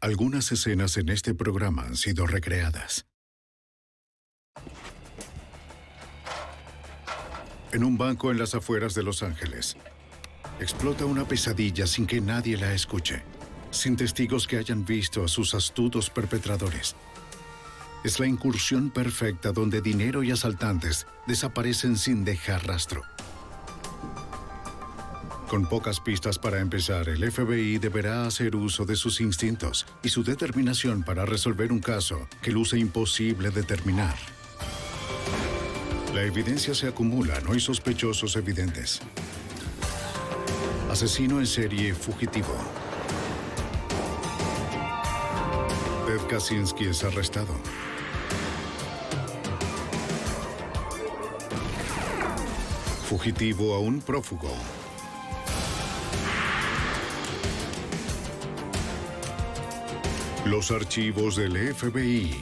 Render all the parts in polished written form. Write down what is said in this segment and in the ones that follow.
Algunas escenas en este programa han sido recreadas. En un banco en las afueras de Los Ángeles, explota una pesadilla sin que nadie la escuche, sin testigos que hayan visto a sus astutos perpetradores. Es la incursión perfecta donde dinero y asaltantes desaparecen sin dejar rastro. Con pocas pistas para empezar, el FBI deberá hacer uso de sus instintos y su determinación para resolver un caso que luce imposible determinar. La evidencia se acumula, no hay sospechosos evidentes. Asesino en serie fugitivo. Ted Kaczynski es arrestado. Fugitivo a un prófugo. Los archivos del FBI.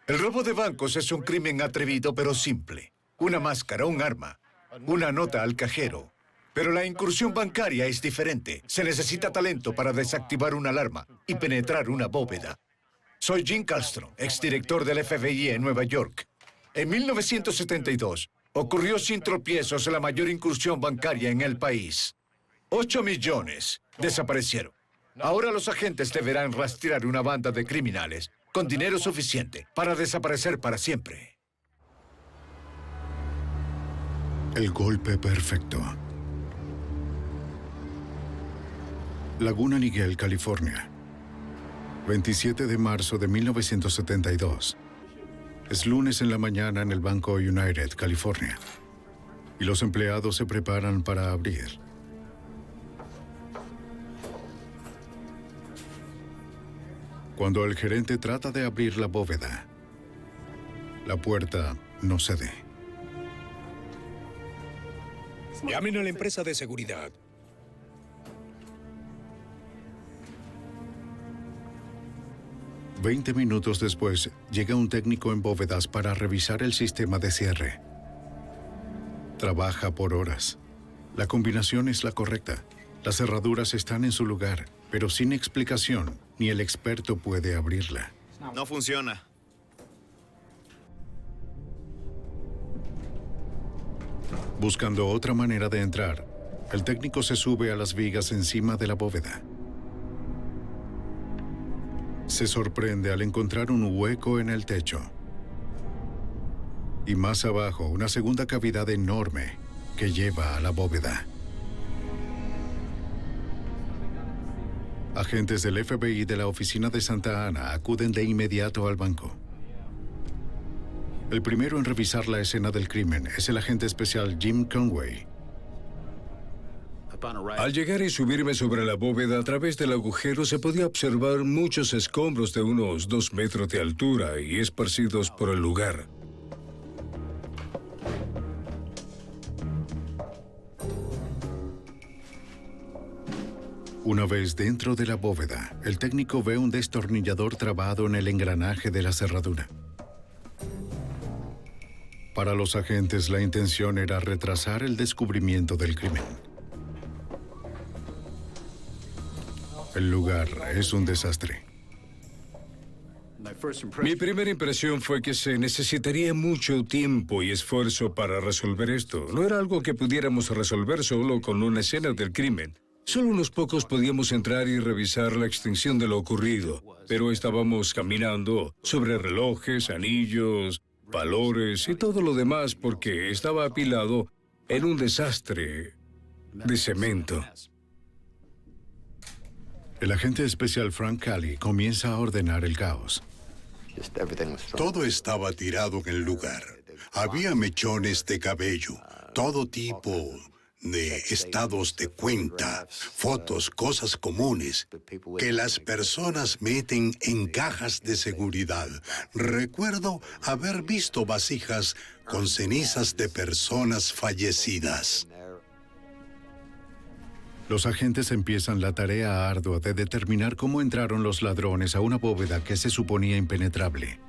El robo de bancos es un crimen atrevido pero simple. Una máscara, un arma, una nota al cajero. Pero la incursión bancaria es diferente. Se necesita talento para desactivar una alarma y penetrar una bóveda. Soy Jim Castro, exdirector del FBI en Nueva York. En 1972, ocurrió sin tropiezos la mayor incursión bancaria en el país. 8 millones desaparecieron. Ahora los agentes deberán rastrear una banda de criminales con dinero suficiente para desaparecer para siempre. El golpe perfecto. Laguna Niguel, California. 27 de marzo de 1972. Es lunes en la mañana en el Banco United, California. Y los empleados se preparan para abrir. Cuando el gerente trata de abrir la bóveda, la puerta no cede. Llamen a la empresa de seguridad. Veinte minutos después, llega un técnico en bóvedas para revisar el sistema de cierre. Trabaja por horas. La combinación es la correcta. Las cerraduras están en su lugar, pero sin explicación, ni el experto puede abrirla. No funciona. Buscando otra manera de entrar, el técnico se sube a las vigas encima de la bóveda. Se sorprende al encontrar un hueco en el techo. Y más abajo, una segunda cavidad enorme que lleva a la bóveda. Agentes del FBI de la oficina de Santa Ana acuden de inmediato al banco. El primero en revisar la escena del crimen es el agente especial Jim Conway. Al llegar y subirme sobre la bóveda a través del agujero se podía observar muchos escombros de unos 2 metros de altura y esparcidos por el lugar. Una vez dentro de la bóveda, el técnico ve un destornillador trabado en el engranaje de la cerradura. Para los agentes, la intención era retrasar el descubrimiento del crimen. El lugar es un desastre. Mi primera impresión fue que se necesitaría mucho tiempo y esfuerzo para resolver esto. No era algo que pudiéramos resolver solo con una escena del crimen. Solo unos pocos podíamos entrar y revisar la extensión de lo ocurrido, pero estábamos caminando sobre relojes, anillos, valores y todo lo demás porque estaba apilado en un desastre de cemento. El agente especial Frank Cali comienza a ordenar el caos. Todo estaba tirado en el lugar. Había mechones de cabello, todo tipo de estados de cuenta, fotos, cosas comunes que las personas meten en cajas de seguridad. Recuerdo haber visto vasijas con cenizas de personas fallecidas. Los agentes empiezan la tarea ardua de determinar cómo entraron los ladrones a una bóveda que se suponía impenetrable.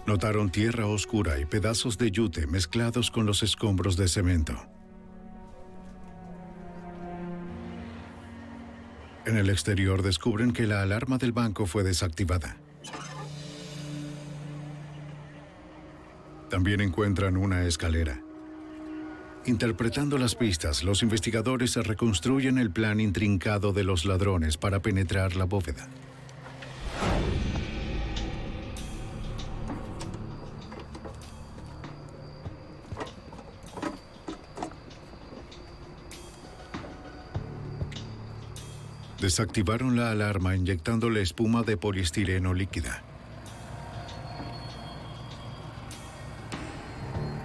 Notaron tierra oscura y pedazos de yute mezclados con los escombros de cemento. En el exterior descubren que la alarma del banco fue desactivada. También encuentran una escalera. Interpretando las pistas, los investigadores reconstruyen el plan intrincado de los ladrones para penetrar la bóveda. Desactivaron la alarma inyectándole espuma de poliestireno líquida.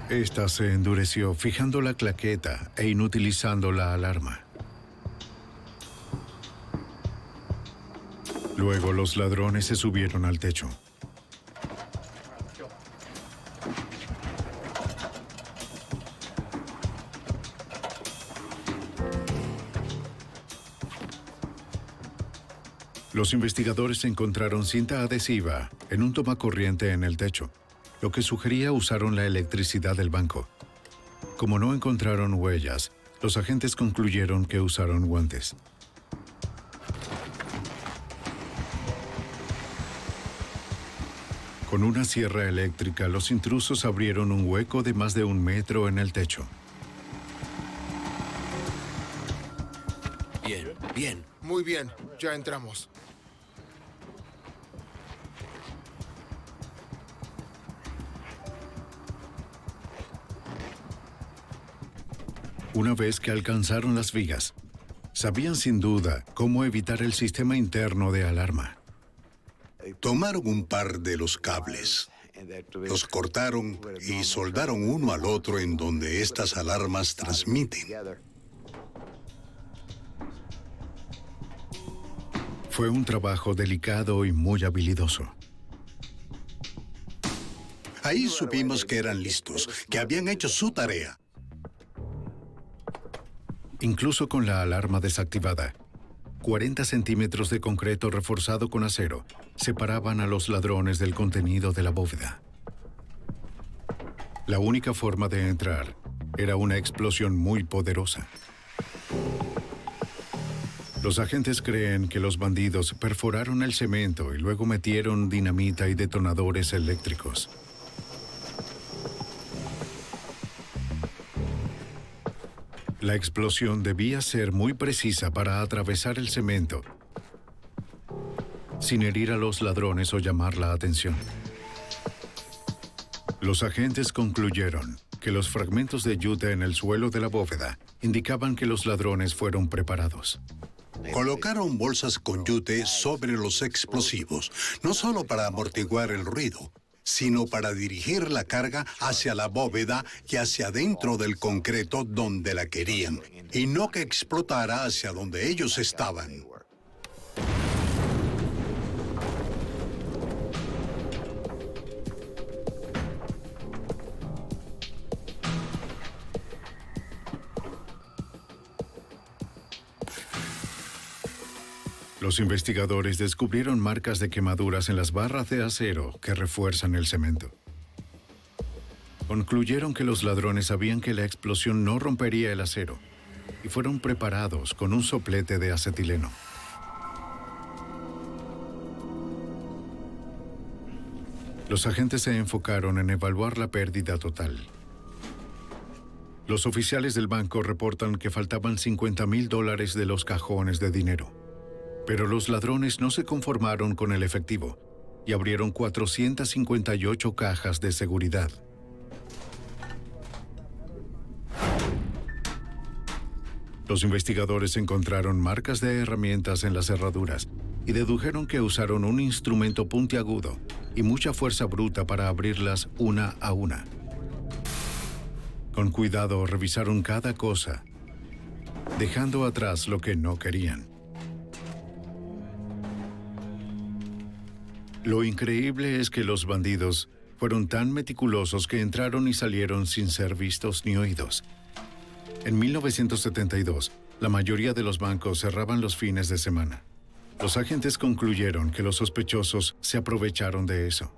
Esta se endureció fijando la claqueta e inutilizando la alarma. Luego los ladrones se subieron al techo. Los investigadores encontraron cinta adhesiva en un tomacorriente en el techo, lo que sugería usaron la electricidad del banco. Como no encontraron huellas, los agentes concluyeron que usaron guantes. Con una sierra eléctrica, los intrusos abrieron un hueco de más de 1 metro en el techo. Bien, bien. Muy bien, ya entramos. Una vez que alcanzaron las vigas, sabían sin duda cómo evitar el sistema interno de alarma. Tomaron un par de los cables, los cortaron y soldaron uno al otro en donde estas alarmas transmiten. Fue un trabajo delicado y muy habilidoso. Ahí supimos que eran listos, que habían hecho su tarea. Incluso con la alarma desactivada, 40 centímetros de concreto reforzado con acero separaban a los ladrones del contenido de la bóveda. La única forma de entrar era una explosión muy poderosa. Los agentes creen que los bandidos perforaron el cemento y luego metieron dinamita y detonadores eléctricos. La explosión debía ser muy precisa para atravesar el cemento, sin herir a los ladrones o llamar la atención. Los agentes concluyeron que los fragmentos de yute en el suelo de la bóveda indicaban que los ladrones fueron preparados. Colocaron bolsas con yute sobre los explosivos, no solo para amortiguar el ruido, sino para dirigir la carga hacia la bóveda y hacia dentro del concreto donde la querían, y no que explotara hacia donde ellos estaban. Los investigadores descubrieron marcas de quemaduras en las barras de acero que refuerzan el cemento. Concluyeron que los ladrones sabían que la explosión no rompería el acero y fueron preparados con un soplete de acetileno. Los agentes se enfocaron en evaluar la pérdida total. Los oficiales del banco reportan que faltaban $50,000 de los cajones de dinero. Pero los ladrones no se conformaron con el efectivo y abrieron 458 cajas de seguridad. Los investigadores encontraron marcas de herramientas en las cerraduras y dedujeron que usaron un instrumento puntiagudo y mucha fuerza bruta para abrirlas una a una. Con cuidado revisaron cada cosa, dejando atrás lo que no querían. Lo increíble es que los bandidos fueron tan meticulosos que entraron y salieron sin ser vistos ni oídos. En 1972, la mayoría de los bancos cerraban los fines de semana. Los agentes concluyeron que los sospechosos se aprovecharon de eso.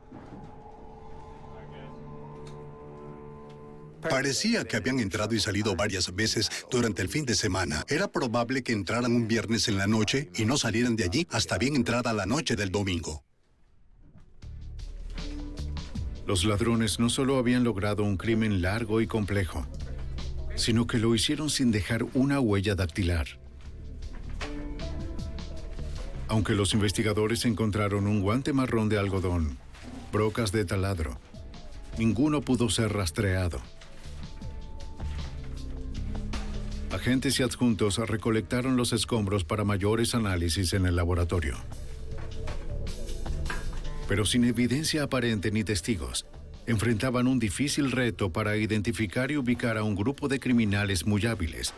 Parecía que habían entrado y salido varias veces durante el fin de semana. Era probable que entraran un viernes en la noche y no salieran de allí hasta bien entrada la noche del domingo. Los ladrones no solo habían logrado un crimen largo y complejo, sino que lo hicieron sin dejar una huella dactilar. Aunque los investigadores encontraron un guante marrón de algodón, brocas de taladro, ninguno pudo ser rastreado. Agentes y adjuntos recolectaron los escombros para mayores análisis en el laboratorio. Pero sin evidencia aparente ni testigos, enfrentaban un difícil reto para identificar y ubicar a un grupo de criminales muy hábiles,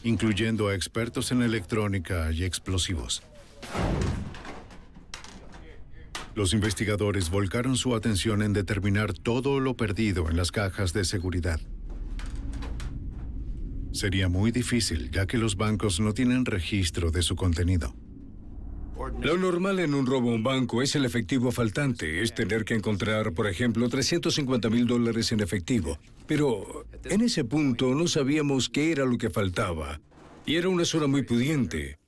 incluyendo a expertos en electrónica y explosivos. Los investigadores volcaron su atención en determinar todo lo perdido en las cajas de seguridad. Sería muy difícil, ya que los bancos no tienen registro de su contenido. Lo normal en un robo a un banco es el efectivo faltante, es tener que encontrar, por ejemplo, $350,000 en efectivo. Pero en ese punto no sabíamos qué era lo que faltaba, y era una zona muy pudiente,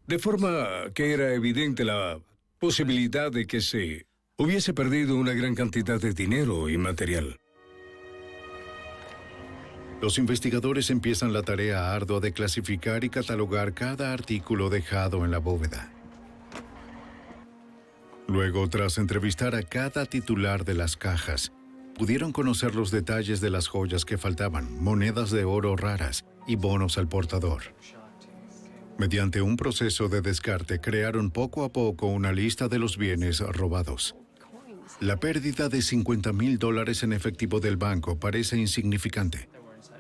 de forma que era evidente la posibilidad de que se hubiese perdido una gran cantidad de dinero y material. Los investigadores empiezan la tarea ardua de clasificar y catalogar cada artículo dejado en la bóveda. Luego, tras entrevistar a cada titular de las cajas, pudieron conocer los detalles de las joyas que faltaban, monedas de oro raras y bonos al portador. Mediante un proceso de descarte, crearon poco a poco una lista de los bienes robados. La pérdida de $50,000 en efectivo del banco parece insignificante,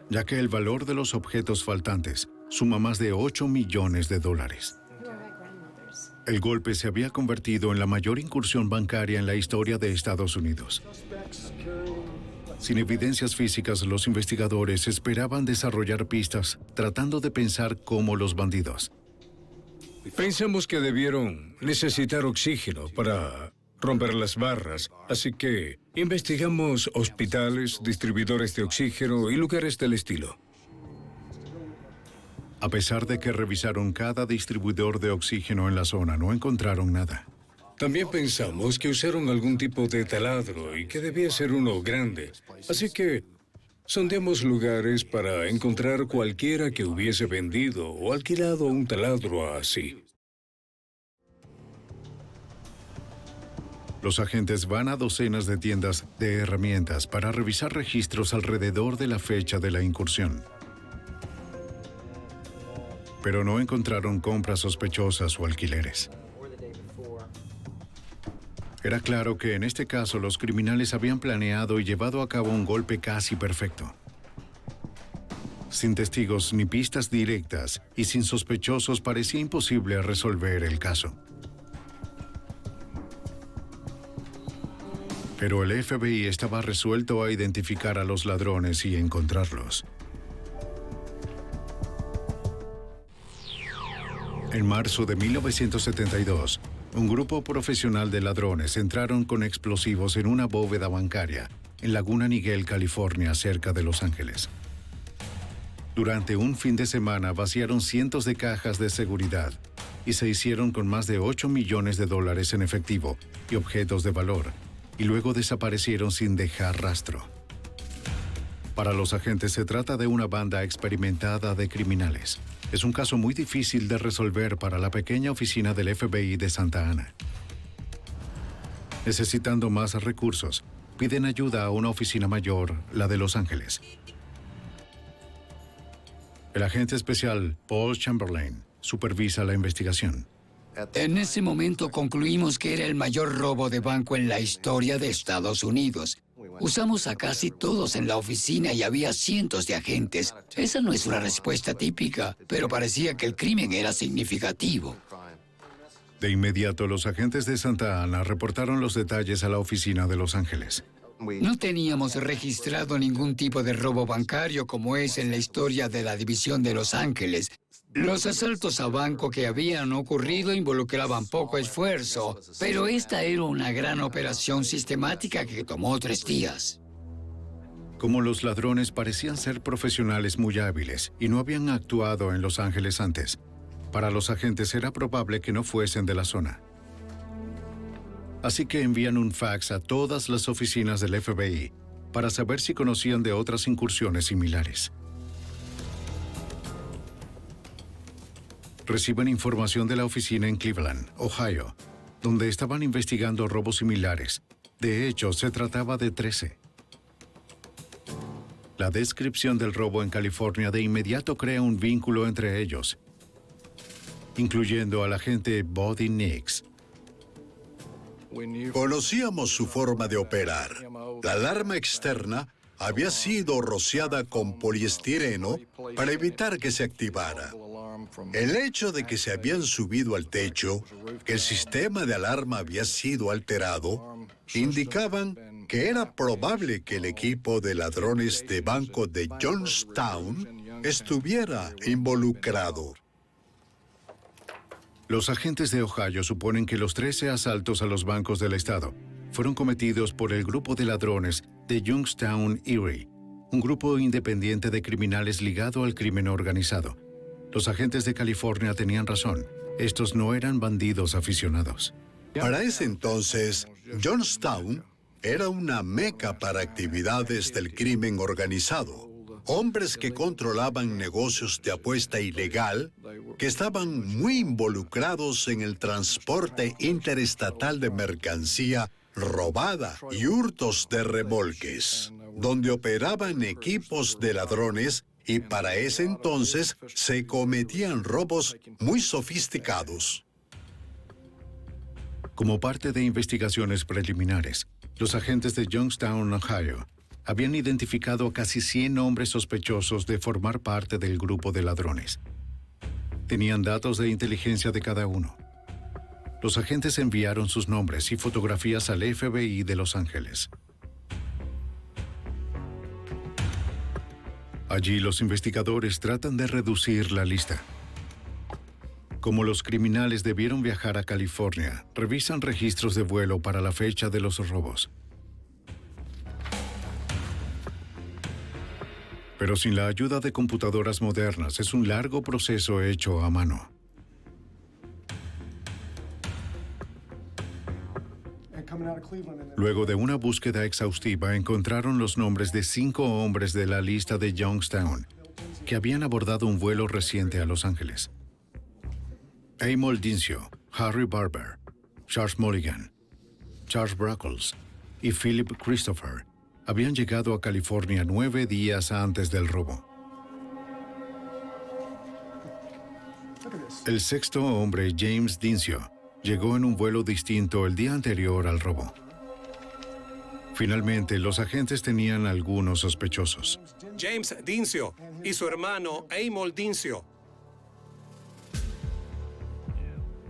ya que el valor de los objetos faltantes suma más de $8 millones. El golpe se había convertido en la mayor incursión bancaria en la historia de Estados Unidos. Sin evidencias físicas, los investigadores esperaban desarrollar pistas, tratando de pensar como los bandidos. Pensamos que debieron necesitar oxígeno para romper las barras, así que investigamos hospitales, distribuidores de oxígeno y lugares del estilo. A pesar de que revisaron cada distribuidor de oxígeno en la zona, no encontraron nada. También pensamos que usaron algún tipo de taladro y que debía ser uno grande. Así que sondeamos lugares para encontrar cualquiera que hubiese vendido o alquilado un taladro así. Los agentes van a docenas de tiendas de herramientas para revisar registros alrededor de la fecha de la incursión. Pero no encontraron compras sospechosas o alquileres. Era claro que en este caso los criminales habían planeado y llevado a cabo un golpe casi perfecto. Sin testigos ni pistas directas y sin sospechosos, parecía imposible resolver el caso. Pero el FBI estaba resuelto a identificar a los ladrones y encontrarlos. En marzo de 1972, un grupo profesional de ladrones entraron con explosivos en una bóveda bancaria en Laguna Niguel, California, cerca de Los Ángeles. Durante un fin de semana vaciaron cientos de cajas de seguridad y se hicieron con más de $8 millones en efectivo y objetos de valor, y luego desaparecieron sin dejar rastro. Para los agentes se trata de una banda experimentada de criminales. Es un caso muy difícil de resolver para la pequeña oficina del FBI de Santa Ana. Necesitando más recursos, piden ayuda a una oficina mayor, la de Los Ángeles. El agente especial Paul Chamberlain supervisa la investigación. En ese momento concluimos que era el mayor robo de banco en la historia de Estados Unidos. Usamos a casi todos en la oficina y había cientos de agentes. Esa no es una respuesta típica, pero parecía que el crimen era significativo. De inmediato, los agentes de Santa Ana reportaron los detalles a la oficina de Los Ángeles. No teníamos registrado ningún tipo de robo bancario como es en la historia de la división de Los Ángeles. Los asaltos a banco que habían ocurrido involucraban poco esfuerzo, pero esta era una gran operación sistemática que tomó 3 días. Como los ladrones parecían ser profesionales muy hábiles y no habían actuado en Los Ángeles antes, para los agentes era probable que no fuesen de la zona. Así que envían un fax a todas las oficinas del FBI para saber si conocían de otras incursiones similares. Reciben información de la oficina en Cleveland, Ohio, donde estaban investigando robos similares. De hecho, se trataba de 13. La descripción del robo en California de inmediato crea un vínculo entre ellos, incluyendo al agente Buddy Nix. Conocíamos su forma de operar. La alarma externa había sido rociada con poliestireno para evitar que se activara. El hecho de que se habían subido al techo, que el sistema de alarma había sido alterado, indicaban que era probable que el equipo de ladrones de banco de Johnstown estuviera involucrado. Los agentes de Ohio suponen que los 13 asaltos a los bancos del estado fueron cometidos por el grupo de ladrones de Youngstown Erie, un grupo independiente de criminales ligado al crimen organizado. Los agentes de California tenían razón. Estos no eran bandidos aficionados. Para ese entonces, Johnstown era una meca para actividades del crimen organizado. Hombres que controlaban negocios de apuesta ilegal, que estaban muy involucrados en el transporte interestatal de mercancía robada y hurtos de remolques, donde operaban equipos de ladrones y para ese entonces se cometían robos muy sofisticados. Como parte de investigaciones preliminares, los agentes de Youngstown, Ohio, habían identificado a casi 100 hombres sospechosos de formar parte del grupo de ladrones. Tenían datos de inteligencia de cada uno. Los agentes enviaron sus nombres y fotografías al FBI de Los Ángeles. Allí los investigadores tratan de reducir la lista. Como los criminales debieron viajar a California, revisan registros de vuelo para la fecha de los robos. Pero sin la ayuda de computadoras modernas, es un largo proceso hecho a mano. Luego de una búsqueda exhaustiva, encontraron los nombres de 5 hombres de la lista de Youngstown que habían abordado un vuelo reciente a Los Ángeles. Emil Dincio, Harry Barber, Charles Mulligan, Charles Brackles y Philip Christopher habían llegado a California 9 días antes del robo. El sexto hombre, James Dincio, llegó en un vuelo distinto el día anterior al robo. Finalmente, los agentes tenían algunos sospechosos. James Dincio y su hermano Emil Dincio.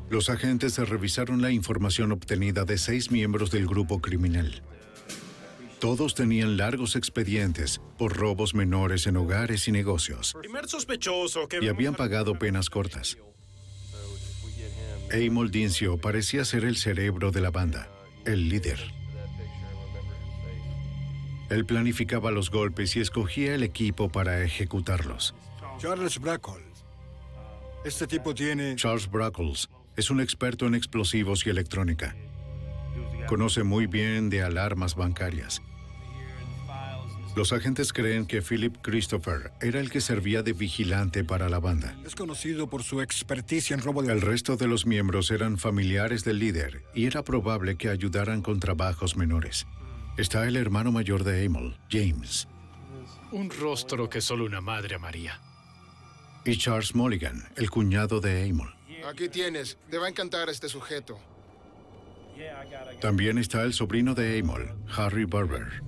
Los agentes revisaron la información obtenida de 6 miembros del grupo criminal. Todos tenían largos expedientes por robos menores en hogares y negocios. Primer sospechoso que Y habían pagado penas cortas. Emil Dincio parecía ser el cerebro de la banda, el líder. Él planificaba los golpes y escogía el equipo para ejecutarlos. Charles Brackles. Este tipo tiene... Charles Brackles es un experto en explosivos y electrónica. Conoce muy bien de alarmas bancarias. Los agentes creen que Philip Christopher era el que servía de vigilante para la banda. Es conocido por su experticia en robo de... El resto de los miembros eran familiares del líder y era probable que ayudaran con trabajos menores. Está el hermano mayor de Emil, James. Un rostro que solo una madre amaría. Y Charles Mulligan, el cuñado de Emil. Aquí tienes. Te va a encantar este sujeto. También está el sobrino de Emil, Harry Barber.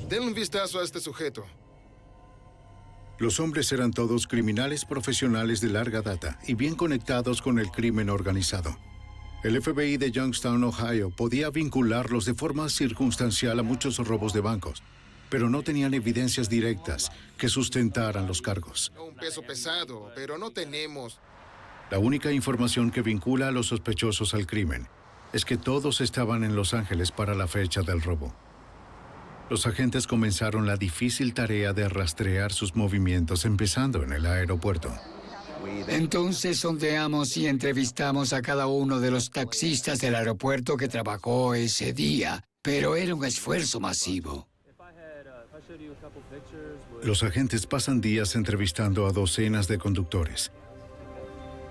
Denle un vistazo a este sujeto. Los hombres eran todos criminales profesionales de larga data y bien conectados con el crimen organizado. El FBI de Youngstown, Ohio, podía vincularlos de forma circunstancial a muchos robos de bancos, pero no tenían evidencias directas que sustentaran los cargos. Un peso pesado, pero no tenemos. La única información que vincula a los sospechosos al crimen es que todos estaban en Los Ángeles para la fecha del robo. Los agentes comenzaron la difícil tarea de rastrear sus movimientos empezando en el aeropuerto. Entonces sondeamos y entrevistamos a cada uno de los taxistas del aeropuerto que trabajó ese día, pero era un esfuerzo masivo. Los agentes pasan días entrevistando a docenas de conductores,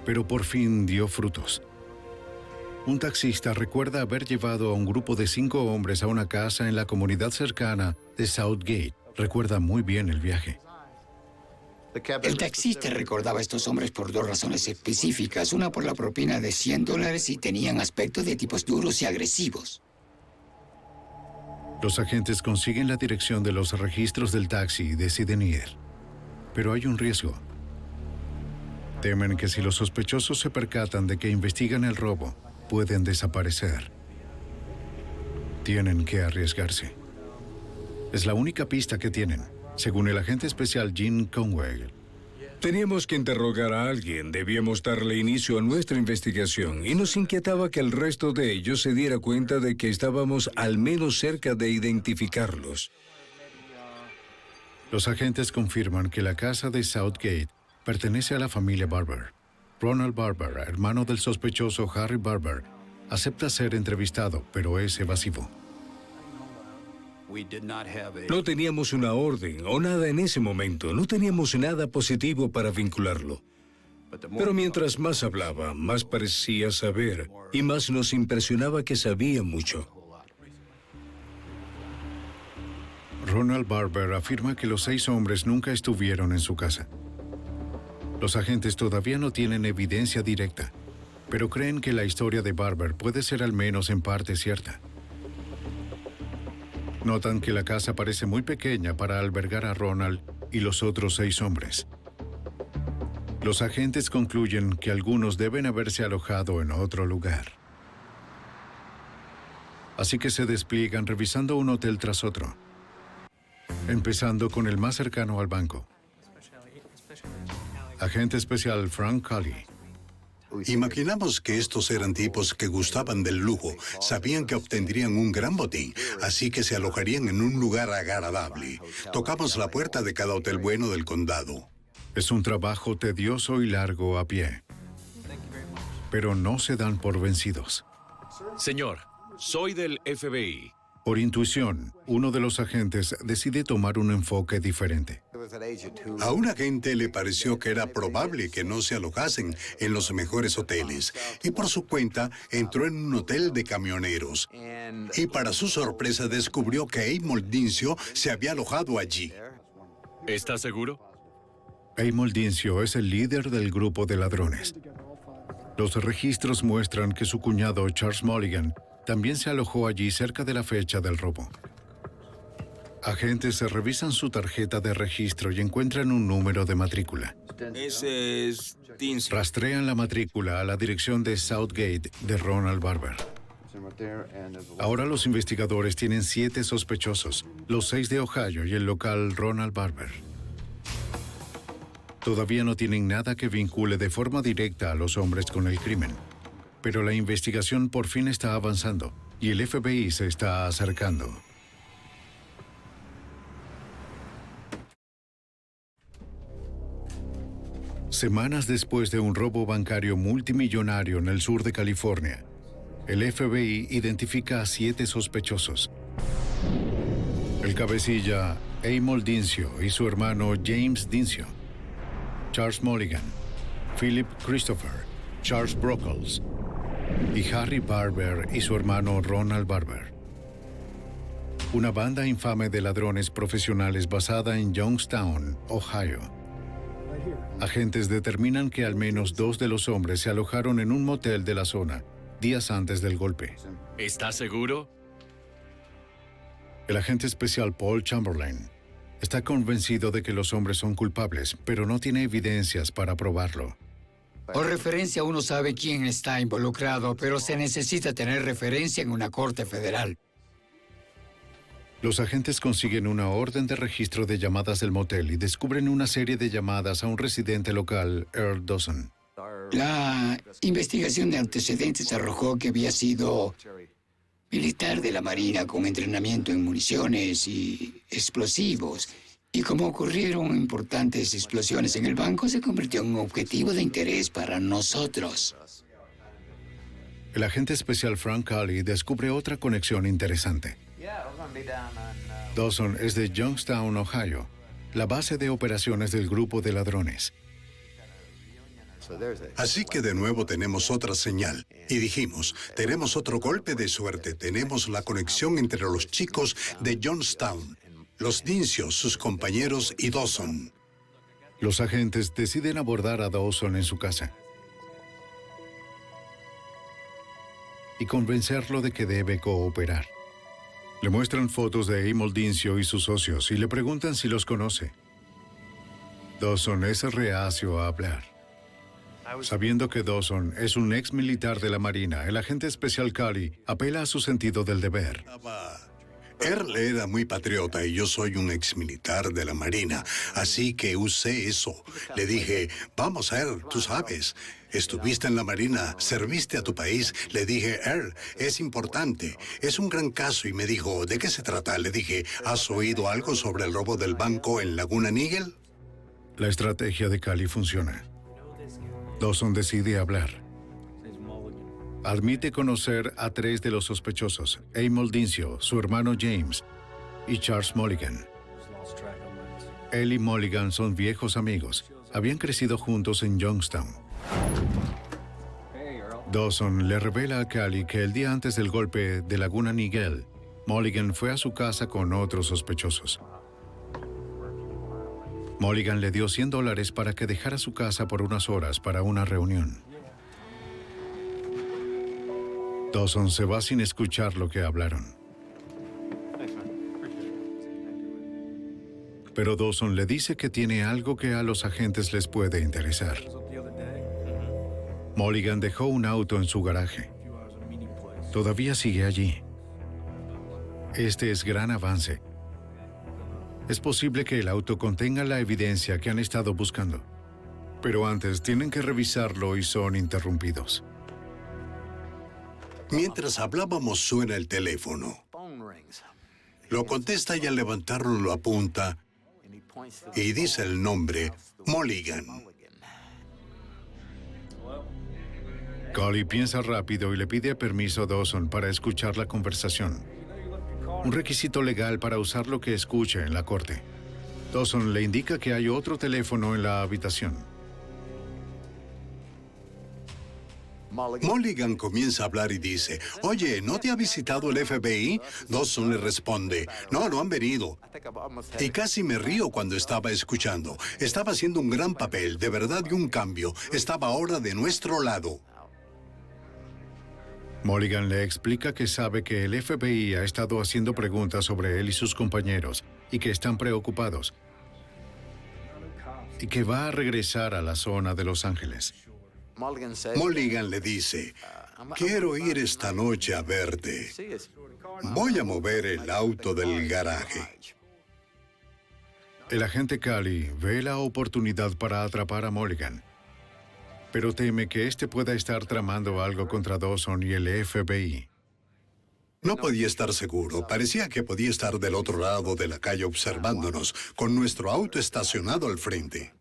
pero por fin dio frutos. Un taxista recuerda haber llevado a un grupo de 5 hombres a una casa en la comunidad cercana de Southgate. Recuerda muy bien el viaje. El taxista recordaba a estos hombres por 2 razones específicas. Una por la propina de $100 y tenían aspecto de tipos duros y agresivos. Los agentes consiguen la dirección de los registros del taxi y deciden ir. Pero hay un riesgo. Temen que si los sospechosos se percatan de que investigan el robo, pueden desaparecer. Tienen que arriesgarse. Es la única pista que tienen, según el agente especial Gene Conway. Teníamos que interrogar a alguien, debíamos darle inicio a nuestra investigación y nos inquietaba que el resto de ellos se diera cuenta de que estábamos al menos cerca de identificarlos. Los agentes confirman que la casa de Southgate pertenece a la familia Barber. Ronald Barber, hermano del sospechoso Harry Barber, acepta ser entrevistado, pero es evasivo. No teníamos una orden o nada en ese momento, no teníamos nada positivo para vincularlo. Pero mientras más hablaba, más parecía saber y más nos impresionaba que sabía mucho. Ronald Barber afirma que los 6 hombres nunca estuvieron en su casa. Los agentes todavía no tienen evidencia directa, pero creen que la historia de Barber puede ser al menos en parte cierta. Notan que la casa parece muy pequeña para albergar a Ronald y los otros 6 hombres. Los agentes concluyen que algunos deben haberse alojado en otro lugar. Así que se despliegan revisando un hotel tras otro, empezando con el más cercano al banco. Agente especial Frank Cully. Imaginamos que estos eran tipos que gustaban del lujo, sabían que obtendrían un gran botín, así que se alojarían en un lugar agradable. Tocamos la puerta de cada hotel bueno del condado. Es un trabajo tedioso y largo a pie, pero no se dan por vencidos. Señor, soy del FBI. Por intuición, uno de los agentes decide tomar un enfoque diferente. A un agente le pareció que era probable que no se alojasen en los mejores hoteles, y por su cuenta entró en un hotel de camioneros. Y para su sorpresa descubrió que Amol Dincio se había alojado allí. ¿Está seguro? Amol Dincio es el líder del grupo de ladrones. Los registros muestran que su cuñado Charles Mulligan también se alojó allí cerca de la fecha del robo. Agentes revisan su tarjeta de registro y encuentran un número de matrícula. Ese es Dincio. Rastrean la matrícula a la dirección de Southgate de Ronald Barber. Ahora los investigadores tienen 7 sospechosos, los 6 de Ohio y el local Ronald Barber. Todavía no tienen nada que vincule de forma directa a los hombres con el crimen. Pero la investigación por fin está avanzando y el FBI se está acercando. Semanas después de un robo bancario multimillonario en el sur de California, el FBI identifica a 7 sospechosos. El cabecilla Amol Dincio y su hermano James Dincio, Charles Mulligan, Philip Christopher, Charles Brockles y Harry Barber y su hermano Ronald Barber. Una banda infame de ladrones profesionales basada en Youngstown, Ohio. Agentes determinan que al menos 2 de los hombres se alojaron en un motel de la zona días antes del golpe. ¿Está seguro? El agente especial Paul Chamberlain está convencido de que los hombres son culpables, pero no tiene evidencias para probarlo. Por referencia uno sabe quién está involucrado, pero se necesita tener referencia en una corte federal. Los agentes consiguen una orden de registro de llamadas del motel y descubren una serie de llamadas a un residente local, Earl Dawson. La investigación de antecedentes arrojó que había sido militar de la Marina con entrenamiento en municiones y explosivos. Y como ocurrieron importantes explosiones en el banco, se convirtió en un objetivo de interés para nosotros. El agente especial Frank Cali descubre otra conexión interesante. Dawson es de Youngstown, Ohio, la base de operaciones del grupo de ladrones. Así que de nuevo tenemos otra señal. Y dijimos, tenemos otro golpe de suerte. Tenemos la conexión entre los chicos de Youngstown, los Dincios, sus compañeros y Dawson. Los agentes deciden abordar a Dawson en su casa y convencerlo de que debe cooperar. Le muestran fotos de Emil Dincio y sus socios y le preguntan si los conoce. Dawson es reacio a hablar. Sabiendo que Dawson es un ex militar de la Marina, el agente especial Cali apela a su sentido del deber. Earl era muy patriota y yo soy un ex militar de la Marina, así que usé eso. Le dije, vamos, Earl, tú sabes, estuviste en la Marina, serviste a tu país. Le dije, Earl, es importante, es un gran caso. Y me dijo, ¿de qué se trata? Le dije, ¿has oído algo sobre el robo del banco en Laguna Niguel? La estrategia de Cali funciona. Dawson decide hablar. Admite conocer a 3 de los sospechosos, Emil Dincio, su hermano James y Charles Mulligan. Él y Mulligan son viejos amigos. Habían crecido juntos en Youngstown. Dawson le revela a Cali que el día antes del golpe de Laguna Niguel, Mulligan fue a su casa con otros sospechosos. Mulligan le dio $100 para que dejara su casa por unas horas para una reunión. Dawson se va sin escuchar lo que hablaron. Pero Dawson le dice que tiene algo que a los agentes les puede interesar. Mulligan dejó un auto en su garaje. Todavía sigue allí. Este es gran avance. Es posible que el auto contenga la evidencia que han estado buscando. Pero antes tienen que revisarlo y son interrumpidos. Mientras hablábamos suena el teléfono. Lo contesta y al levantarlo lo apunta y dice el nombre, Mulligan. Cali piensa rápido y le pide permiso a Dawson para escuchar la conversación. Un requisito legal para usar lo que escuche en la corte. Dawson le indica que hay otro teléfono en la habitación. Mulligan comienza a hablar y dice, oye, ¿no te ha visitado el FBI? Dawson le responde, no han venido. Y casi me río cuando estaba escuchando. Estaba haciendo un gran papel, de verdad, y un cambio. Estaba ahora de nuestro lado. Mulligan le explica que sabe que el FBI ha estado haciendo preguntas sobre él y sus compañeros y que están preocupados. Y que va a regresar a la zona de Los Ángeles. Mulligan le dice, quiero ir esta noche a verte. Voy a mover el auto del garaje. El agente Cali ve la oportunidad para atrapar a Mulligan, pero teme que éste pueda estar tramando algo contra Dawson y el FBI. No podía estar seguro. Parecía que podía estar del otro lado de la calle observándonos, con nuestro auto estacionado al frente.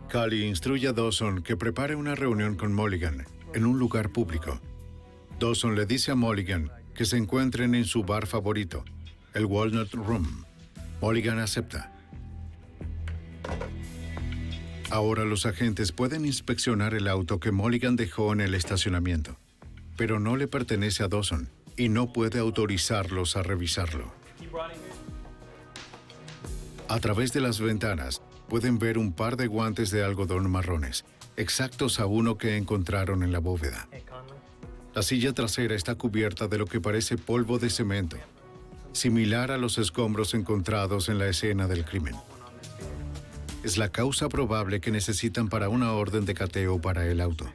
Cali instruye a Dawson que prepare una reunión con Mulligan en un lugar público. Dawson le dice a Mulligan que se encuentren en su bar favorito, el Walnut Room. Mulligan acepta. Ahora los agentes pueden inspeccionar el auto que Mulligan dejó en el estacionamiento, pero no le pertenece a Dawson y no puede autorizarlos a revisarlo. A través de las ventanas, pueden ver un par de guantes de algodón marrones, exactos a uno que encontraron en la bóveda. La silla trasera está cubierta de lo que parece polvo de cemento, similar a los escombros encontrados en la escena del crimen. Es la causa probable que necesitan para una orden de cateo para el auto.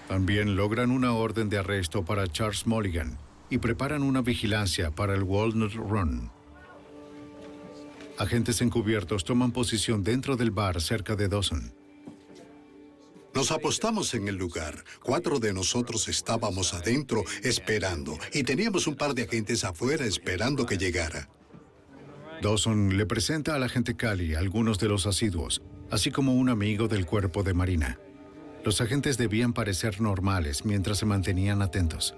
También logran una orden de arresto para Charles Mulligan y preparan una vigilancia para el Walnut Run. Agentes encubiertos toman posición dentro del bar cerca de Dawson. Nos apostamos en el lugar. 4 de nosotros estábamos adentro esperando y teníamos un par de agentes afuera esperando que llegara. Dawson le presenta al agente Cali a algunos de los asiduos, así como un amigo del cuerpo de Marina. Los agentes debían parecer normales mientras se mantenían atentos.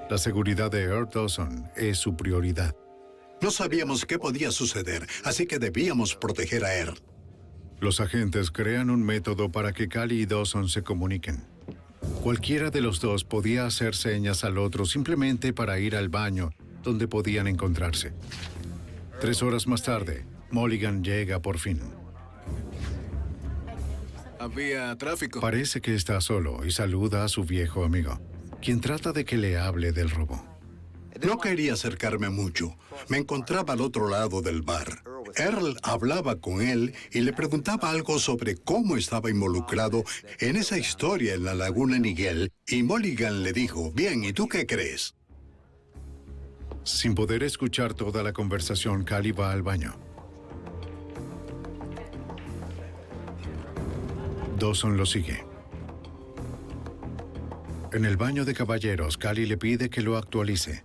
La seguridad de Earl Dawson es su prioridad. No sabíamos qué podía suceder, así que debíamos proteger a Earl. Los agentes crean un método para que Cali y Dawson se comuniquen. Cualquiera de los dos podía hacer señas al otro simplemente para ir al baño donde podían encontrarse. 3 horas más tarde, Mulligan llega por fin. Había tráfico. Parece que está solo y saluda a su viejo amigo, quien trata de que le hable del robo. No quería acercarme mucho. Me encontraba al otro lado del bar. Earl hablaba con él y le preguntaba algo sobre cómo estaba involucrado en esa historia en la laguna Niguel, y Mulligan le dijo, bien, ¿y tú qué crees? Sin poder escuchar toda la conversación, Cali va al baño. Dawson lo sigue. En el baño de caballeros, Cali le pide que lo actualice.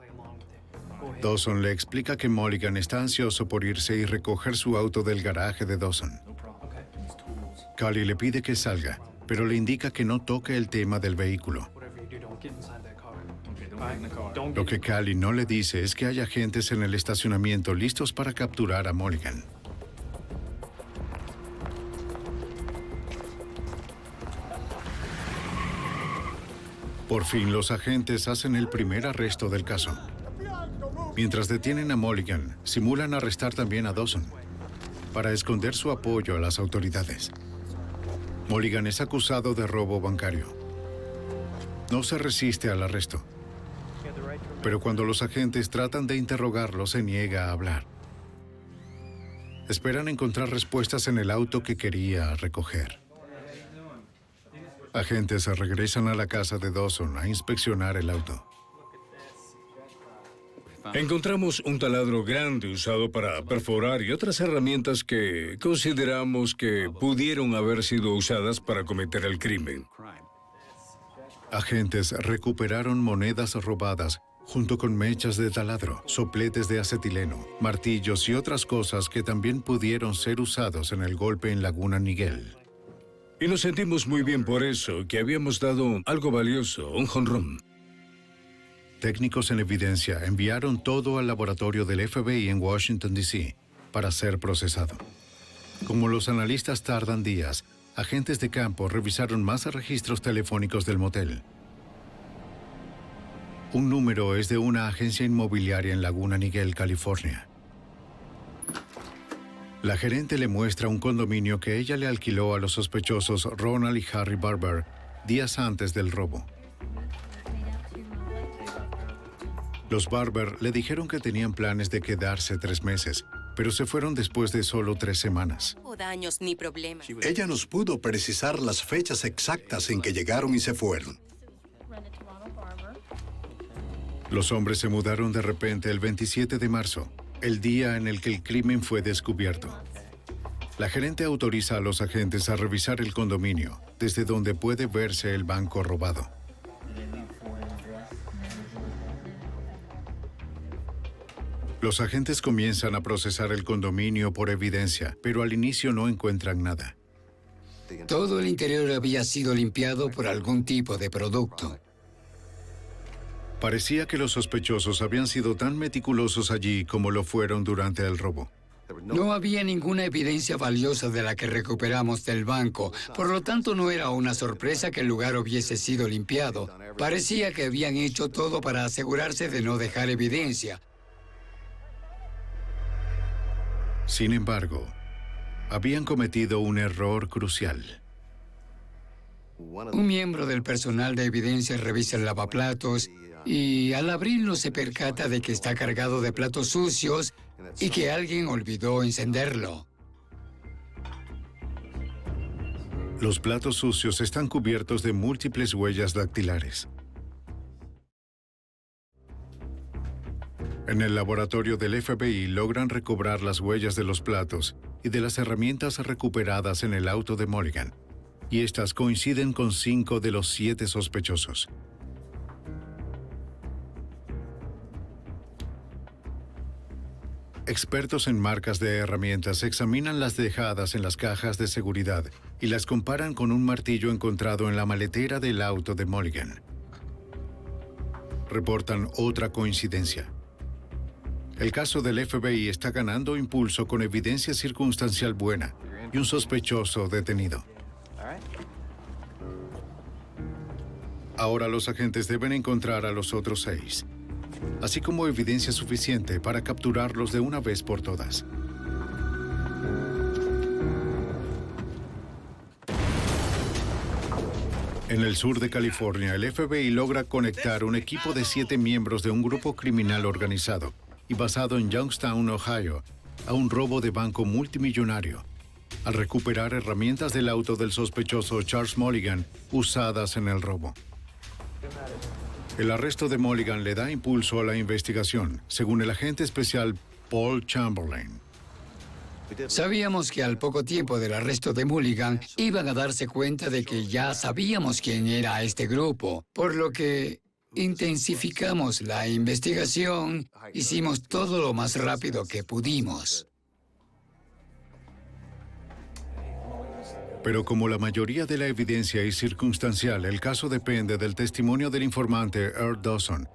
Dawson le explica que Mulligan está ansioso por irse y recoger su auto del garaje de Dawson. Cali le pide que salga, pero le indica que no toque el tema del vehículo. Lo que Cali no le dice es que hay agentes en el estacionamiento listos para capturar a Mulligan. Por fin, los agentes hacen el primer arresto del caso. Mientras detienen a Mulligan, simulan arrestar también a Dawson para esconder su apoyo a las autoridades. Mulligan es acusado de robo bancario. No se resiste al arresto, pero cuando los agentes tratan de interrogarlo, se niega a hablar. Esperan encontrar respuestas en el auto que quería recoger. Agentes regresan a la casa de Dawson a inspeccionar el auto. Encontramos un taladro grande usado para perforar y otras herramientas que consideramos que pudieron haber sido usadas para cometer el crimen. Agentes recuperaron monedas robadas junto con mechas de taladro, sopletes de acetileno, martillos y otras cosas que también pudieron ser usados en el golpe en Laguna Niguel. Y nos sentimos muy bien por eso, que habíamos dado algo valioso, un jonrón. Técnicos en evidencia enviaron todo al laboratorio del FBI en Washington, D.C. para ser procesado. Como los analistas tardan días, agentes de campo revisaron más registros telefónicos del motel. Un número es de una agencia inmobiliaria en Laguna Niguel, California. La gerente le muestra un condominio que ella le alquiló a los sospechosos Ronald y Harry Barber días antes del robo. Los Barber le dijeron que tenían planes de quedarse 3 meses, pero se fueron después de solo 3 semanas. No daños ni problemas. Ella nos pudo precisar las fechas exactas en que llegaron y se fueron. Los hombres se mudaron de repente el 27 de marzo, el día en el que el crimen fue descubierto. La gerente autoriza a los agentes a revisar el condominio, desde donde puede verse el banco robado. Los agentes comienzan a procesar el condominio por evidencia, pero al inicio no encuentran nada. Todo el interior había sido limpiado por algún tipo de producto. Parecía que los sospechosos habían sido tan meticulosos allí como lo fueron durante el robo. No había ninguna evidencia valiosa de la que recuperamos del banco, por lo tanto no era una sorpresa que el lugar hubiese sido limpiado. Parecía que habían hecho todo para asegurarse de no dejar evidencia. Sin embargo, habían cometido un error crucial. Un miembro del personal de evidencia revisa el lavaplatos y al abrirlo se percata de que está cargado de platos sucios y que alguien olvidó encenderlo. Los platos sucios están cubiertos de múltiples huellas dactilares. En el laboratorio del FBI logran recobrar las huellas de los platos y de las herramientas recuperadas en el auto de Mulligan. y estas coinciden con 5 de los 7 sospechosos. Expertos en marcas de herramientas examinan las dejadas en las cajas de seguridad y las comparan con un martillo encontrado en la maletera del auto de Mulligan. Reportan otra coincidencia. El caso del FBI está ganando impulso con evidencia circunstancial buena y un sospechoso detenido. Ahora los agentes deben encontrar a los otros 6, así como evidencia suficiente para capturarlos de una vez por todas. En el sur de California, el FBI logra conectar un equipo de 7 miembros de un grupo criminal organizado y basado en Youngstown, Ohio, a un robo de banco multimillonario, al recuperar herramientas del auto del sospechoso Charles Mulligan usadas en el robo. El arresto de Mulligan le da impulso a la investigación, según el agente especial Paul Chamberlain. Sabíamos que al poco tiempo del arresto de Mulligan iban a darse cuenta de que ya sabíamos quién era este grupo, por lo que intensificamos la investigación, hicimos todo lo más rápido que pudimos. Pero como la mayoría de la evidencia es circunstancial, el caso depende del testimonio del informante Earl Dawson,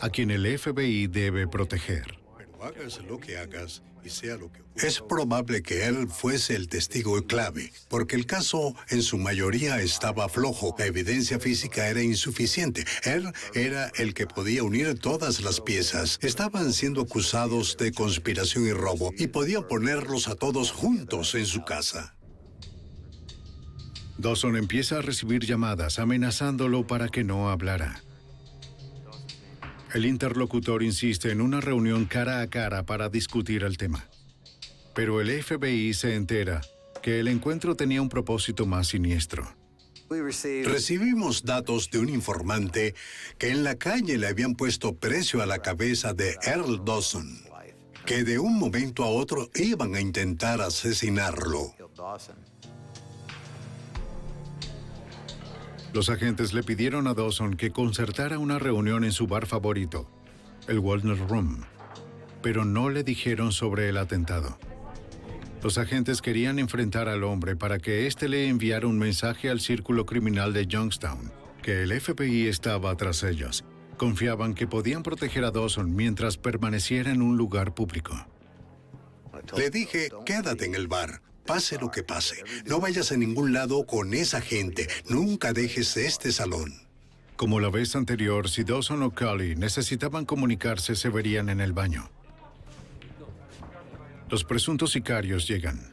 a quien el FBI debe proteger. Pero hagas lo que hagas y sea lo que ocurra, es probable que él fuese el testigo clave, porque el caso en su mayoría estaba flojo. La evidencia física era insuficiente. Él era el que podía unir todas las piezas. Estaban siendo acusados de conspiración y robo y podía ponerlos a todos juntos en su casa. Dawson empieza a recibir llamadas amenazándolo para que no hablara. El interlocutor insiste en una reunión cara a cara para discutir el tema. Pero el FBI se entera que el encuentro tenía un propósito más siniestro. Recibimos datos de un informante que en la calle le habían puesto precio a la cabeza de Earl Dawson, que de un momento a otro iban a intentar asesinarlo. Los agentes le pidieron a Dawson que concertara una reunión en su bar favorito, el Walnut Room, pero no le dijeron sobre el atentado. Los agentes querían enfrentar al hombre para que éste le enviara un mensaje al círculo criminal de Youngstown, que el FBI estaba tras ellos. Confiaban que podían proteger a Dawson mientras permaneciera en un lugar público. Le dije, quédate en el bar. Pase lo que pase, no vayas a ningún lado con esa gente. Nunca dejes este salón. Como la vez anterior, si Dawson o Cully necesitaban comunicarse, se verían en el baño. Los presuntos sicarios llegan.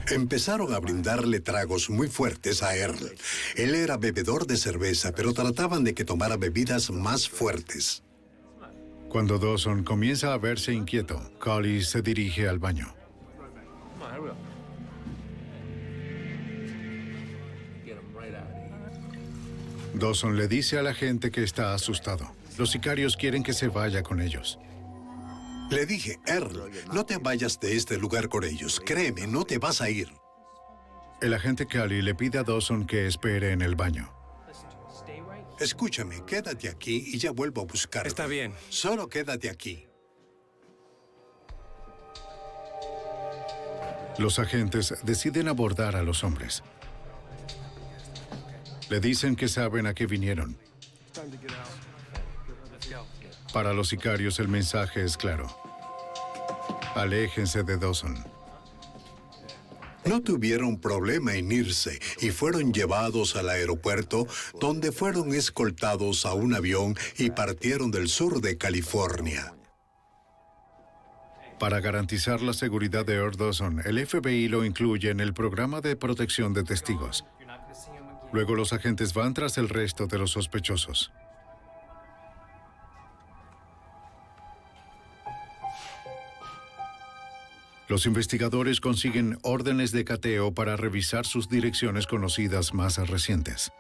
Empezaron a brindarle tragos muy fuertes a Earl. Él era bebedor de cerveza, pero trataban de que tomara bebidas más fuertes. Cuando Dawson comienza a verse inquieto, Cully se dirige al baño. Dawson le dice a la gente que está asustado. Los sicarios quieren que se vaya con ellos. Le dije, Earl, no te vayas de este lugar con ellos. Créeme, no te vas a ir. El agente Cully le pide a Dawson que espere en el baño. Escúchame, quédate aquí y ya vuelvo a buscarte. Está bien. Solo quédate aquí. Los agentes deciden abordar a los hombres. Le dicen que saben a qué vinieron. Para los sicarios el mensaje es claro. Aléjense de Dawson. No tuvieron problema en irse y fueron llevados al aeropuerto, donde fueron escoltados a un avión y partieron del sur de California. Para garantizar la seguridad de Earl Dawson, el FBI lo incluye en el programa de protección de testigos. Luego los agentes van tras el resto de los sospechosos. Los investigadores consiguen órdenes de cateo para revisar sus direcciones conocidas más recientes.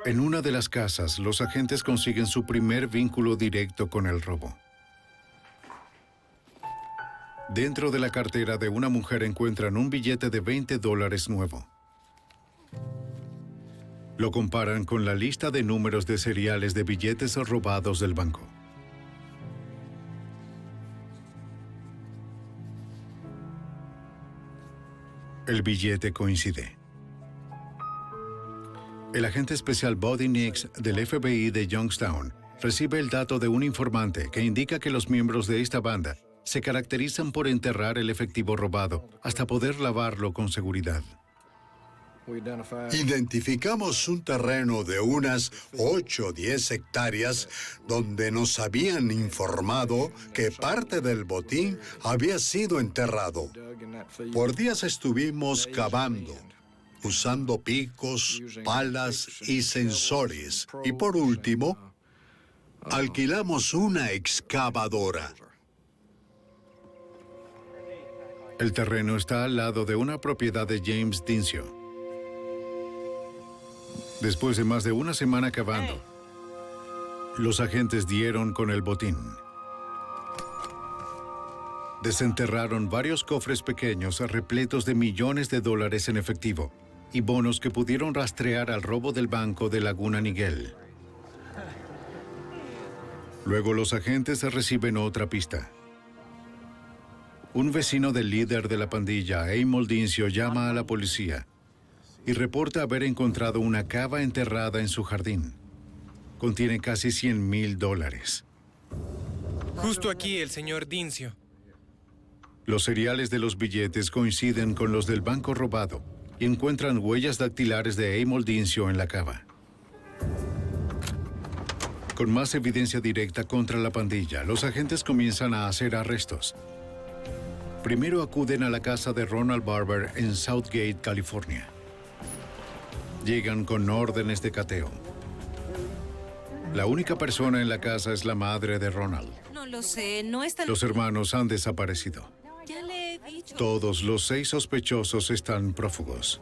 En una de las casas, los agentes consiguen su primer vínculo directo con el robo. Dentro de la cartera de una mujer encuentran un billete de $20 nuevo. Lo comparan con la lista de números de seriales de billetes robados del banco. El billete coincide. El agente especial Buddy Nix del FBI de Youngstown recibe el dato de un informante que indica que los miembros de esta banda se caracterizan por enterrar el efectivo robado hasta poder lavarlo con seguridad. Identificamos un terreno de unas 8 o 10 hectáreas donde nos habían informado que parte del botín había sido enterrado. Por días estuvimos cavando, usando picos, palas y sensores. Y por último, alquilamos una excavadora. El terreno está al lado de una propiedad de James Dincio. Después de más de una semana cavando, los agentes dieron con el botín. Desenterraron varios cofres pequeños repletos de millones de dólares en efectivo y bonos que pudieron rastrear al robo del banco de Laguna Niguel. Luego los agentes reciben otra pista. Un vecino del líder de la pandilla, Amol Dincio, llama a la policía y reporta haber encontrado una cava enterrada en su jardín. Contiene casi $100,000. Justo aquí el señor Dincio. Los seriales de los billetes coinciden con los del banco robado y encuentran huellas dactilares de Amol Dincio en la cava. Con más evidencia directa contra la pandilla, los agentes comienzan a hacer arrestos. Primero acuden a la casa de Ronald Barber en Southgate, California. Llegan con órdenes de cateo. La única persona en la casa es la madre de Ronald. No lo sé, no está... Los hermanos han desaparecido. Ya le he dicho. Todos los 6 sospechosos están prófugos.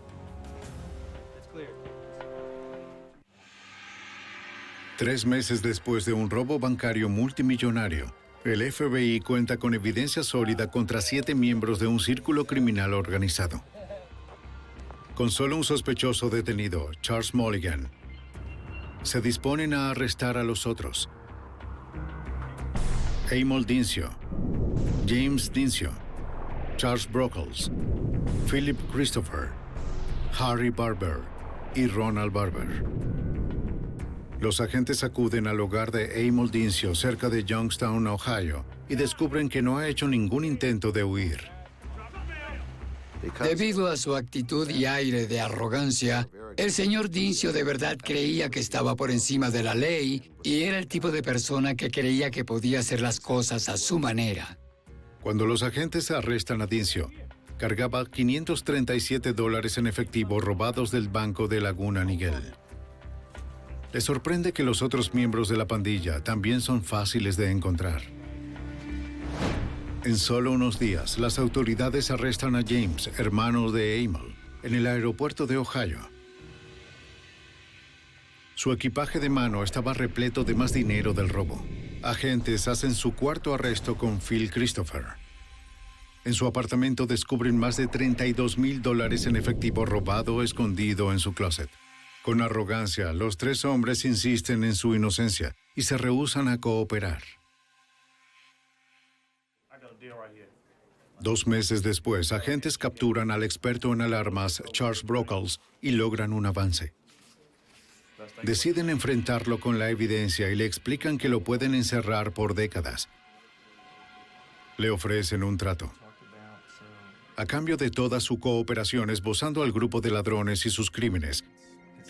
Tres meses después de un robo bancario multimillonario, el FBI cuenta con evidencia sólida contra 7 miembros de un círculo criminal organizado. Con solo un sospechoso detenido, Charles Mulligan, se disponen a arrestar a los otros. Amol Dincio, James Dincio, Charles Brockles, Philip Christopher, Harry Barber y Ronald Barber. Los agentes acuden al hogar de Amol Dincio cerca de Youngstown, Ohio, y descubren que no ha hecho ningún intento de huir. Debido a su actitud y aire de arrogancia, el señor Dincio de verdad creía que estaba por encima de la ley y era el tipo de persona que creía que podía hacer las cosas a su manera. Cuando los agentes arrestan a Dincio, cargaba $537 en efectivo robados del banco de Laguna Niguel. Les sorprende que los otros miembros de la pandilla también son fáciles de encontrar. En solo unos días, las autoridades arrestan a James, hermano de Amol, en el aeropuerto de Ohio. Su equipaje de mano estaba repleto de más dinero del robo. Agentes hacen su cuarto arresto con Phil Christopher. En su apartamento descubren más de $32,000 en efectivo robado escondido en su closet. Con arrogancia, los 3 hombres insisten en su inocencia y se rehúsan a cooperar. 2 meses después, agentes capturan al experto en alarmas Charles Brockles y logran un avance. Deciden enfrentarlo con la evidencia y le explican que lo pueden encerrar por décadas. Le ofrecen un trato. A cambio de toda su cooperación esbozando al grupo de ladrones y sus crímenes,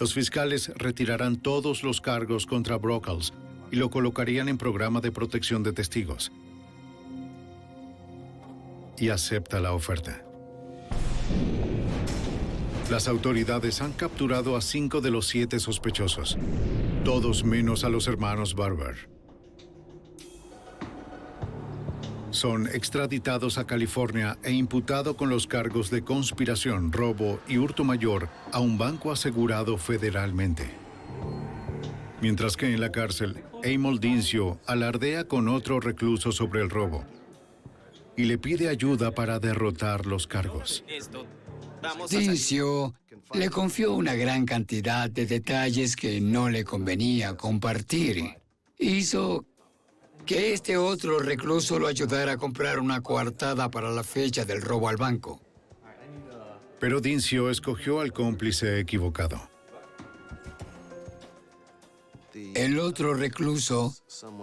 los fiscales retirarán todos los cargos contra Brockles y lo colocarían en programa de protección de testigos. Y acepta la oferta. Las autoridades han capturado a 5 de los 7 sospechosos, todos menos a los hermanos Barber. Son extraditados a California e imputados con los cargos de conspiración, robo y hurto mayor a un banco asegurado federalmente. Mientras que en la cárcel, Amol Dincio alardea con otro recluso sobre el robo y le pide ayuda para derrotar los cargos. Dincio le confió una gran cantidad de detalles que no le convenía compartir. Hizo que este otro recluso lo ayudara a comprar una coartada para la fecha del robo al banco. Pero Dincio escogió al cómplice equivocado. El otro recluso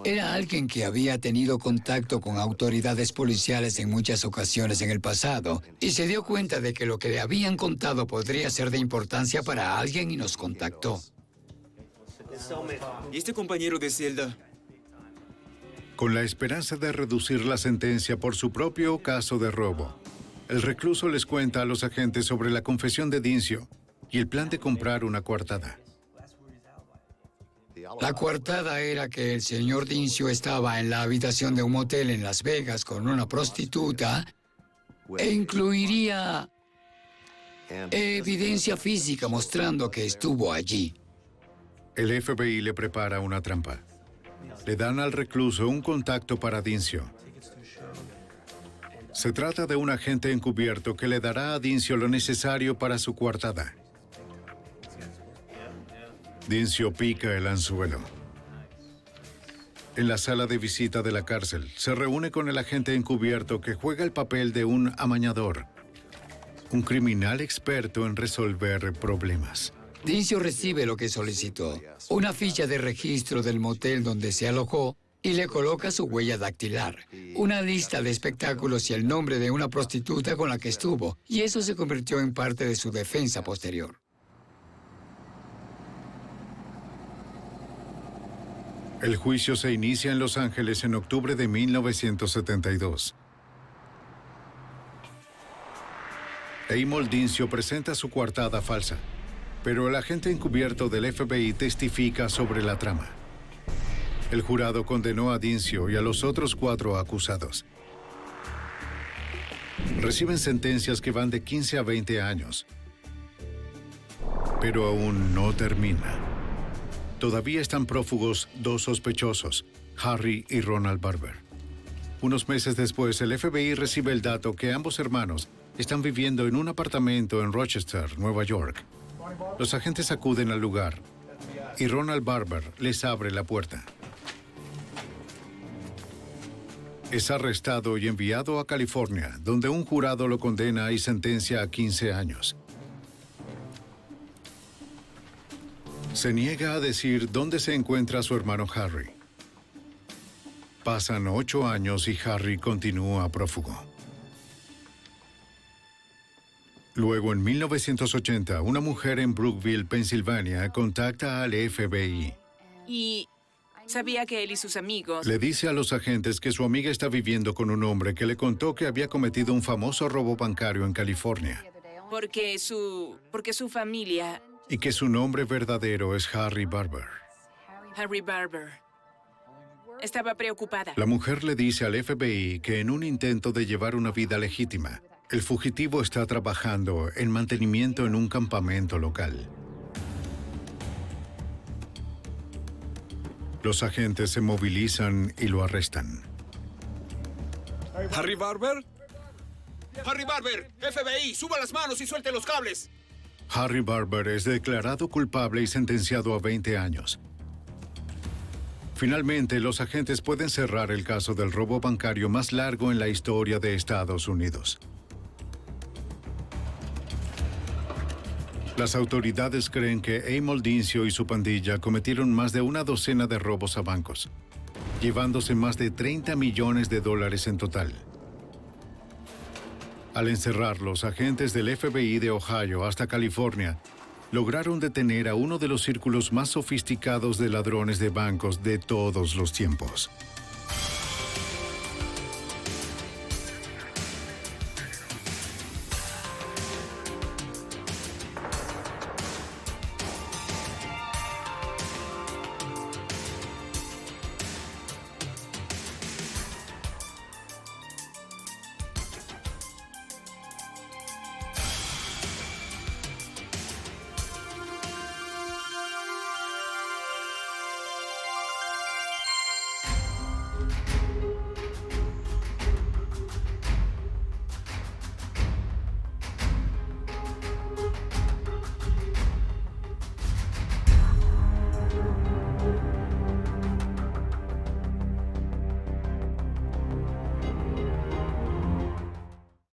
era alguien que había tenido contacto con autoridades policiales en muchas ocasiones en el pasado y se dio cuenta de que lo que le habían contado podría ser de importancia para alguien y nos contactó. ¿Y este compañero de celda? Con la esperanza de reducir la sentencia por su propio caso de robo, el recluso les cuenta a los agentes sobre la confesión de Dincio y el plan de comprar una coartada. La coartada era que el señor Dincio estaba en la habitación de un motel en Las Vegas con una prostituta e incluiría evidencia física mostrando que estuvo allí. El FBI le prepara una trampa. Le dan al recluso un contacto para Dincio. Se trata de un agente encubierto que le dará a Dincio lo necesario para su coartada. Dincio pica el anzuelo. En la sala de visita de la cárcel, se reúne con el agente encubierto que juega el papel de un amañador, un criminal experto en resolver problemas. Dincio recibe lo que solicitó, una ficha de registro del motel donde se alojó y le coloca su huella dactilar, una lista de espectáculos y el nombre de una prostituta con la que estuvo, y eso se convirtió en parte de su defensa posterior. El juicio se inicia en Los Ángeles en octubre de 1972. Amol Dincio presenta su coartada falsa, pero el agente encubierto del FBI testifica sobre la trama. El jurado condenó a Dincio y a los otros 4 acusados. Reciben sentencias que van de 15 a 20 años. Pero aún no termina. Todavía están prófugos 2 sospechosos, Harry y Ronald Barber. Unos meses después, el FBI recibe el dato que ambos hermanos están viviendo en un apartamento en Rochester, Nueva York. Los agentes acuden al lugar y Ronald Barber les abre la puerta. Es arrestado y enviado a California, donde un jurado lo condena y sentencia a 15 años. Se niega a decir dónde se encuentra su hermano Harry. Pasan 8 años y Harry continúa prófugo. Luego, en 1980, una mujer en Brookville, Pensilvania, contacta al FBI. Y sabía que él y sus amigos... Le dice a los agentes que su amiga está viviendo con un hombre que le contó que había cometido un famoso robo bancario en California. Porque su familia... Y que su nombre verdadero es Harry Barber. Harry Barber. Estaba preocupada. La mujer le dice al FBI que en un intento de llevar una vida legítima, el fugitivo está trabajando en mantenimiento en un campamento local. Los agentes se movilizan y lo arrestan. ¿Harry Barber? ¡Harry Barber! ¡FBI! ¡Suba las manos y suelte los cables! Harry Barber es declarado culpable y sentenciado a 20 años. Finalmente, los agentes pueden cerrar el caso del robo bancario más largo en la historia de Estados Unidos. Las autoridades creen que Amol Dincio y su pandilla cometieron más de una docena de robos a bancos, llevándose más de $30 millones en total. Al encerrarlos, agentes del FBI de Ohio hasta California lograron detener a uno de los círculos más sofisticados de ladrones de bancos de todos los tiempos.